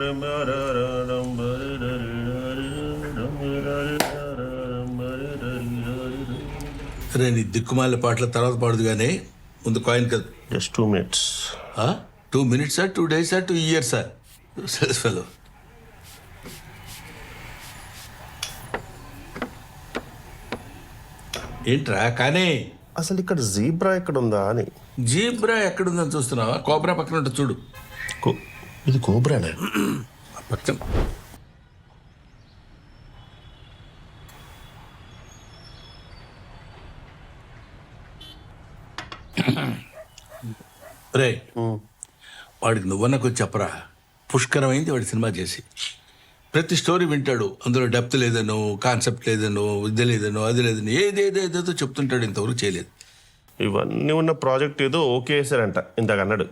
రే నీ దిక్కుమాల పాటల తర్వాత పాడుదు కానీ ముందు కాయిన్ కదా. Just 2 minutes. 2 minutes 2 days 2 years fellow. ఏంట్రా కానీ అసలు ఇక్కడ జీబ్రా ఎక్కడ ఉందా అని. జీబ్రా ఎక్కడుందని చూస్తున్నావా? కోబ్రా పక్కన ఉంటుంది చూడు. ఇది కోబ్రానే. పక్కన రే వాడికి నువ్వన్నకు చెప్పరా. పుష్కరమైంది వాడి సినిమా చేసి. ప్రతి స్టోరీ వింటాడు, అందులో డెప్త్ లేదనో, కాన్సెప్ట్ లేదనో, విద్య లేదనో, అది లేదనో, ఏదేదో చెప్తుంటాడు. ఇంతవరకు చేయలేదు. ఇవన్నీ ఉన్న ప్రాజెక్ట్ ఏదో ఓకే చేశారంట ఇంతకు అన్నాడు.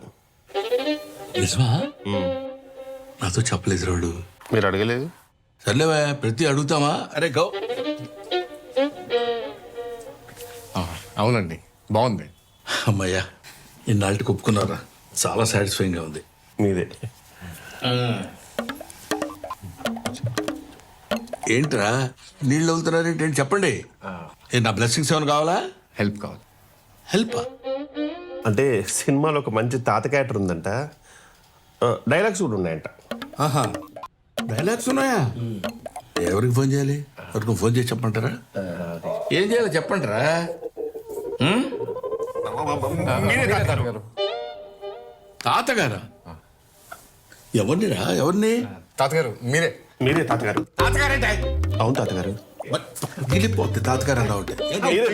నిజమా? నాతో చెప్పలేదు రాడు. మీరు అడగలేదు? సర్లేవా, ప్రతి అడుగుతామా? అరే గౌ. అవునండి, బాగుంది. అమ్మయ్యా, ఇన్నాళ్ళకి ఒప్పుకున్నారా? చాలా సాటిస్ఫైయింగ్గా ఉంది. మీదే. ఏంట్రా నీళ్ళు వెళ్తున్నారేంటి? చెప్పండి. నా బ్లెస్సింగ్స్ ఏమైనా కావాలా? హెల్ప్ కావాలి. హెల్ప్ అంటే సినిమాలో ఒక మంచి తాత క్యారెక్టర్ ఉందంట, డైలాగ్స్ కూడా ఉన్నాయంట. ఆహా, డైలాగ్స్ ఉన్నాయా? ఎవరికి ఫోన్ చేయాలి? ఎవరికి ఫోన్ చేసి చెప్పంటారా? ఏం చేయాలో చెప్పంటారా? తాతగారా? ఎవరినిరా? ఎవరిని? తాతగారు మీరే. మీరే తాతగారు? తాతగారంటే అవును తాతగారు. గిలిపోతే తాతగారు అన్నా ఉంటే మీరే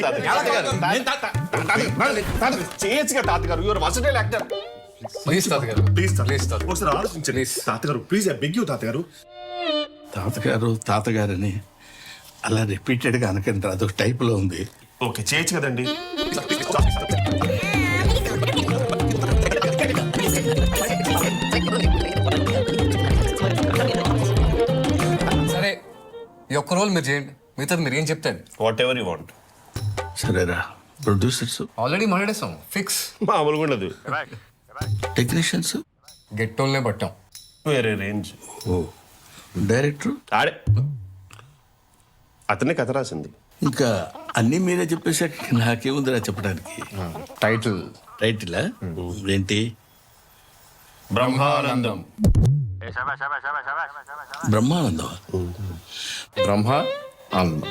చేయొచ్చుగా తాతగారు. Your versatile actor. ప్లీజ్ తాతగారు, ప్లీజ్ ప్లీజ్ తాత. ఒకసారి ఆలోచించండి తాతగారు. ప్లీజ్ ఐ బెగ్ యూ తాతగారు. తాతగారని అలా రిపీటెడ్గా అనకండి, అదొక టైప్లో ఉంది. ఓకే చేయొచ్చు కదండి. సరే, ఈ ఒక్క రోల్ మీరు చేయండి, మిగతాది మీరు ఏం చెప్తాను. Whatever you want. సరేరా. ప్రొడ్యూసర్స్ ఆల్రెడీ మాట్లాడేస్తాం, ఫిక్స్. మామూలుగా ఉండదు. టెక్నీషియన్స్ గెట్టోల్నే పట్టాం. వేరే రేంజ్. ఓ డైరెక్టర్ ఆడే అతనే కథ రాసింది. ఇంకా అన్నీ మీరే చెప్పేసాక నాకేముందిరా చెప్పడానికి. టైటిల్ టైటిలా ఏంటి? బ్రహ్మానందం. బ్రహ్మానందం. బ్రహ్మ ఆనందం.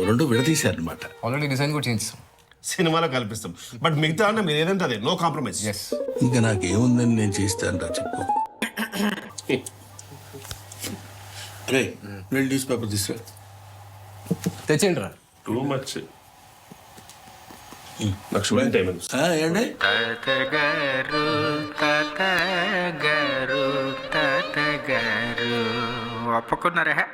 రెండు విడదీశారనమాట. ఆల్రెడీ డిజైన్ కూడా చేయించాం. సినిమాలో కల్పిస్తాం, బట్ మిగతా అన్న మీరు ఏదంటే అదే, నో కాంప్రమైజ్. ఎస్. ఇంకా నాకేముందని నేను చేస్తాను రా, చెప్పు. రే రెండు న్యూస్ పేపర్ తీసుకురా. తెచ్చేయండి రా. Too much. నాకు షూటింగ్ టైం ఉంది. ఏంటి? తాతగారు ఒప్పుకున్నారా?